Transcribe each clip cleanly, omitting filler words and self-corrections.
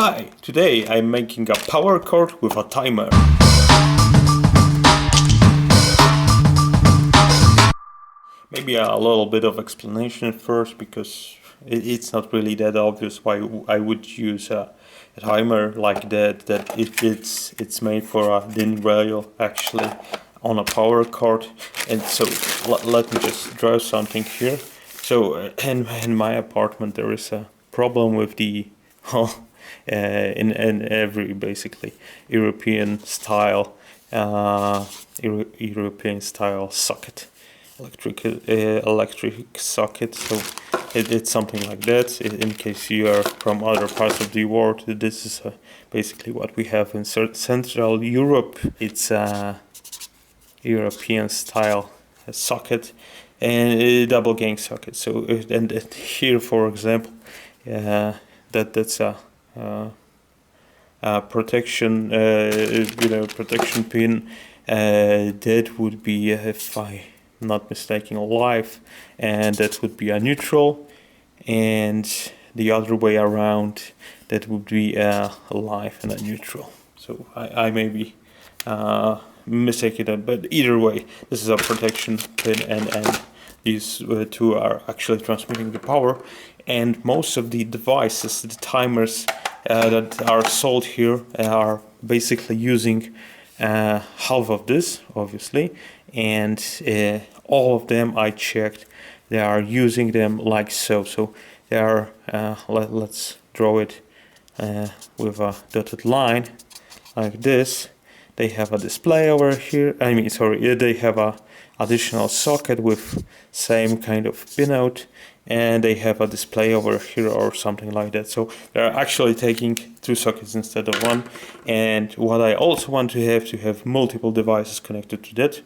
Hi! Today I'm making a power cord with a timer. Maybe a little bit of explanation at first, because it's not really that obvious why I would use a timer like that. That it's made for a thin rail actually on a power cord. And so let me just draw something here. So in my apartment there is a problem with the in every basically European style socket, electric socket. So it's something like that. In case you are from other parts of the world, this is basically what we have in Central Europe. It's a European style socket and a double gang socket. So and here, for example, that's a protection protection pin that would be, if I'm not mistaken, live, and that would be a neutral, and the other way around, that would be a live and a neutral. So I may be mistaken that, but either way, this is a protection pin, and these two are actually transmitting the power. And most of the devices, the timers that are sold here, are basically using half of this, obviously, and all of them I checked, they are using them like so. So they are, let's draw it with a dotted line like this. They have a display over here. They have a additional socket with same kind of pinout, and they have a display over here or something like that. So they're actually taking two sockets instead of one. And what I also want to have multiple devices connected to that.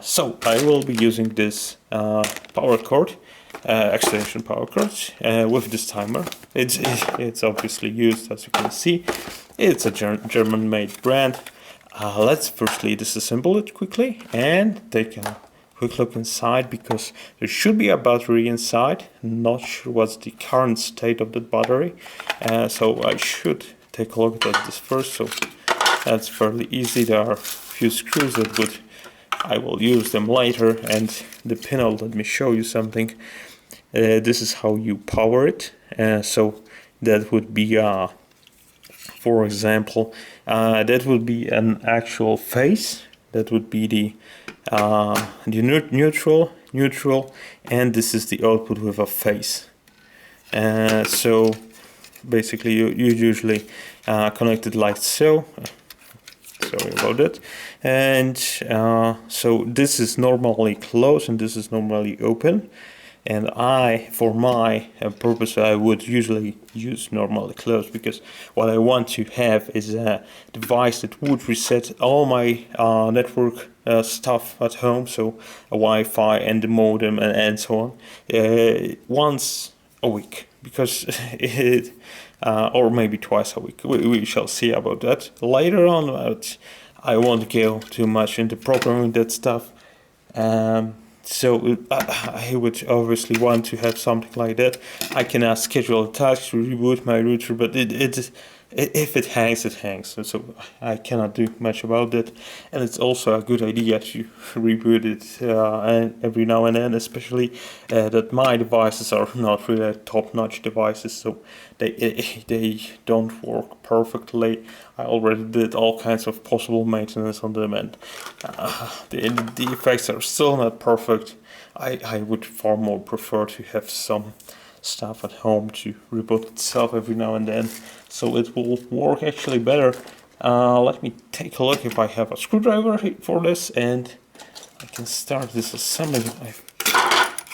So I will be using this power cord, extension power cord, with this timer. It's obviously used, as you can see. It's a German-made brand. Let's firstly disassemble it quickly and take a quick look inside, because there should be a battery inside. Not sure what's the current state of the battery, so I should take a look at this first. So that's fairly easy. There are a few screws that I will use them later, and the pinout, let me show you something. This is how you power it. So that would be for example, that would be an actual phase. That would be the neutral, and this is the output with a phase. So basically, you usually connect it like so. Sorry about that. And so this is normally closed, and this is normally open. And for my purpose, I would usually use normally closed, because what I want to have is a device that would reset all my network stuff at home, so a Wi-Fi and the modem and so on, once a week, because or maybe twice a week. We shall see about that later on. But I won't go too much into programming that stuff. So I would obviously want to have something like that. I can schedule a task to reboot my router, but if it hangs, it hangs. So I cannot do much about that. And it's also a good idea to reboot it every now and then, especially that my devices are not really top-notch devices, so they don't work perfectly. I already did all kinds of possible maintenance on them, and the effects are still not perfect. I would far more prefer to have some stuff at home to reboot itself every now and then, so it will work actually better. Let me take a look if I have a screwdriver for this, and I can start this assembly.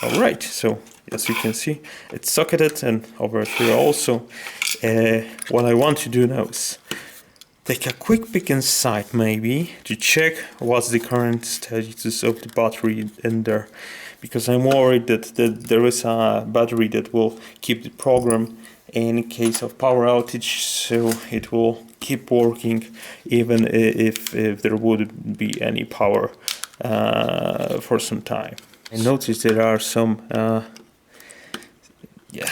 Alright, so as you can see, it's socketed, and over here also. What I want to do now is take a quick peek inside, maybe, to check what's the current status of the battery in there, because I'm worried that there is a battery that will keep the program in case of power outage, so it will keep working even if there wouldn't be any power for some time. I noticed there are some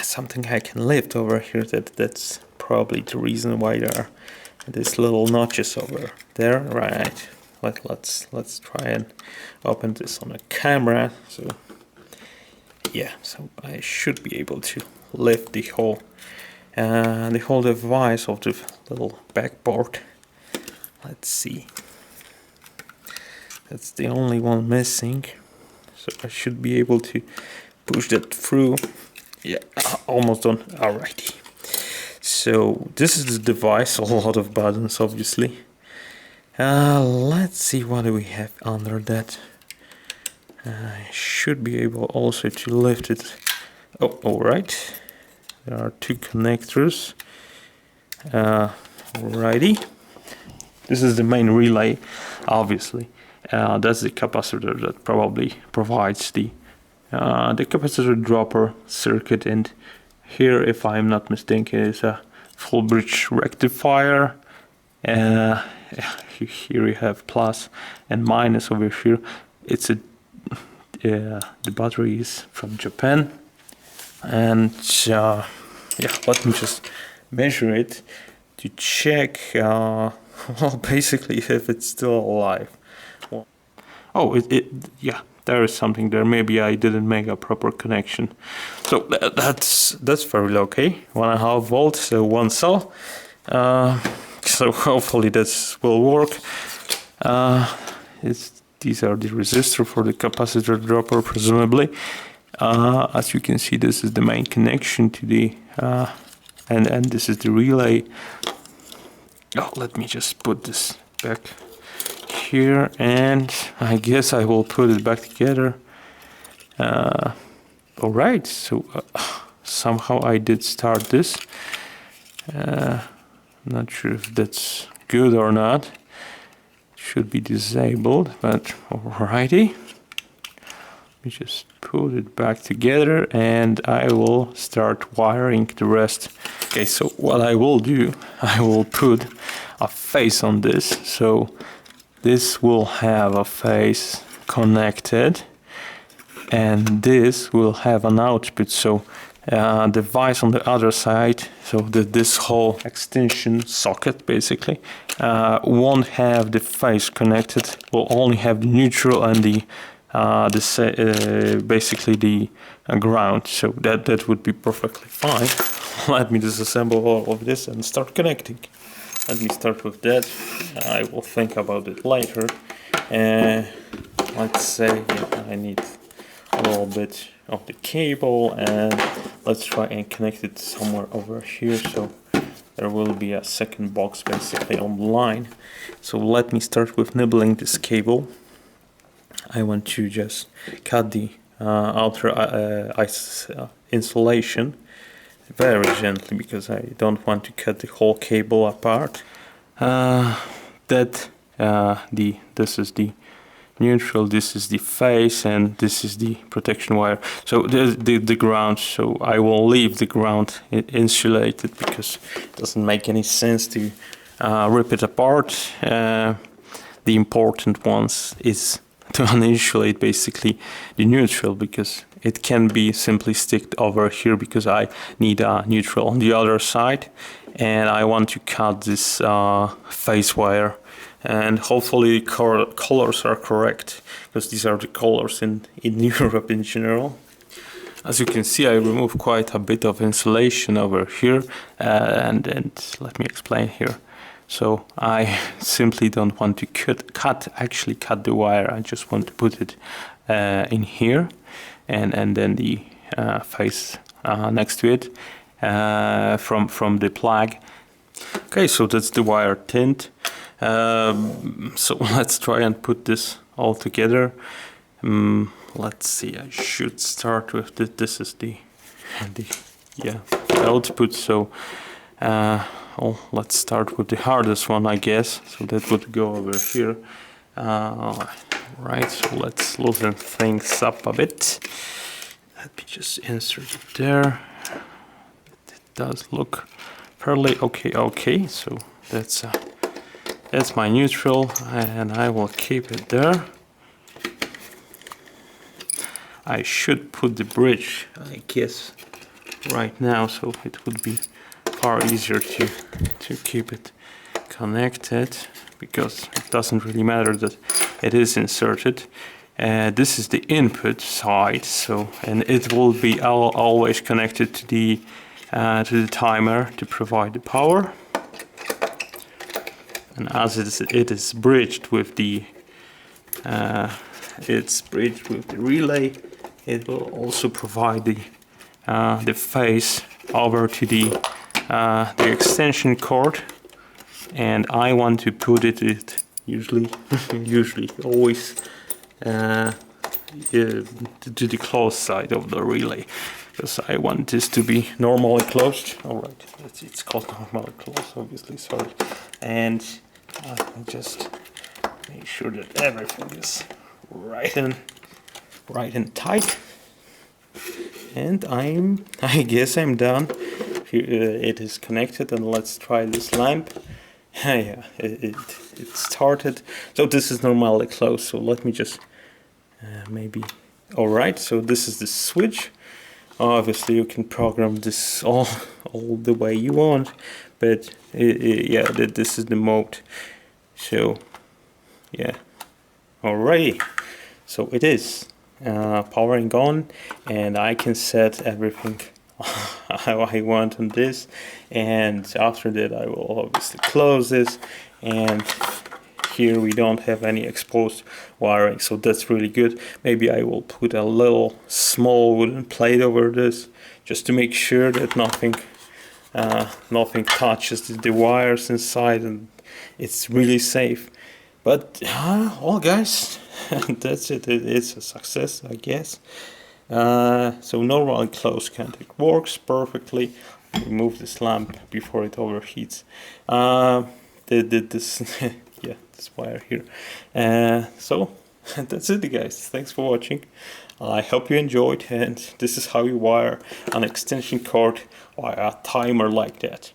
something I can lift over here that's probably the reason why there are these little notches over there. Right. Let's try and open this on a camera. So yeah, so I should be able to lift the whole device of the little backboard. Let's see. That's the only one missing. So I should be able to push that through. Yeah, almost done. Alrighty. So this is the device, a lot of buttons obviously. Let's see what do we have under that. I should be able also to lift it. Oh, alright. There are two connectors. Alrighty. This is the main relay, obviously. That's the capacitor that probably provides the capacitor dropper circuit, and here, if I'm not mistaken, is a full bridge rectifier. Here you have plus and minus over here. It's the battery is from Japan, and yeah, let me just measure it to check. Well, basically, if it's still alive. Well, oh, yeah, there is something there. Maybe I didn't make a proper connection. So that's very okay. 1.5 volts, so one cell. So hopefully this will work. These are the resistor for the capacitor dropper, presumably. As you can see, this is the main connection to the and this is the relay. Oh, let me just put this back here, and I guess I will put it back together. All right, so somehow I did start this. Not sure if that's good or not. Should be disabled, but alrighty. Let me just put it back together and I will start wiring the rest. Okay, so what I will do, I will put a face on this. So this will have a face connected and this will have an output. So device on the other side, so this whole extension socket basically won't have the face connected, will only have the neutral and the basically the ground, so that would be perfectly fine. Let me disassemble all of this and start connecting. Let me start with that. I will think about it later. Let's say I need a little bit of the cable, and let's try and connect it somewhere over here, so there will be a second box basically on the line. So let me start with nibbling this cable. I want to just cut the outer insulation very gently because I don't want to cut the whole cable apart. This is the neutral, this is the face, and this is the protection wire. So the ground, so I will leave the ground insulated because it doesn't make any sense to rip it apart. The important ones is to uninsulate basically the neutral, because it can be simply sticked over here because I need a neutral on the other side, and I want to cut this face wire, and hopefully the colors are correct because these are the colors in Europe in general. As you can see, I removed quite a bit of insulation over here, and let me explain here. So I simply don't want to cut the wire. I just want to put it in here, and then the face next to it from the plug. Okay, so that's the wire tint. So let's try and put this all together. Let's see. I should start with this. This is the output. So. Let's start with the hardest one, I guess. So that would go over here. Right, so let's loosen things up a bit. Let me just insert it there. It does look fairly okay. So that's my neutral, and I will keep it there. I should put the bridge, I guess, right now, so it would be far easier to keep it connected, because it doesn't really matter that it is inserted. This is the input side, and it will be always connected to the timer to provide the power. And as it is bridged with the relay, it will also provide the phase over to the extension cord. And I want to put it usually always to the closed side of the relay, because I want this to be normally closed. Alright, it's called normally closed, obviously, sorry. And I just make sure that everything is right and tight. And I guess I'm done. It is connected, and let's try this lamp. Yeah, it started. So this is normally closed, so let me just maybe. Alright, so this is the switch. Obviously you can program this all the way you want, but yeah, this is the mode. So yeah, alrighty, so it is powering on, and I can set everything how I want on this, and after that I will obviously close this, and here we don't have any exposed wiring, so that's really good. Maybe I will put a little small wooden plate over this, just to make sure that nothing touches the wires inside, and it's really safe. But well, guys, that's it. It's a success, I guess. So normal and closed contact works perfectly. Remove this lamp before it overheats. This yeah, this wire here. So that's it, guys. Thanks for watching. I hope you enjoyed, and this is how you wire an extension cord or a timer like that.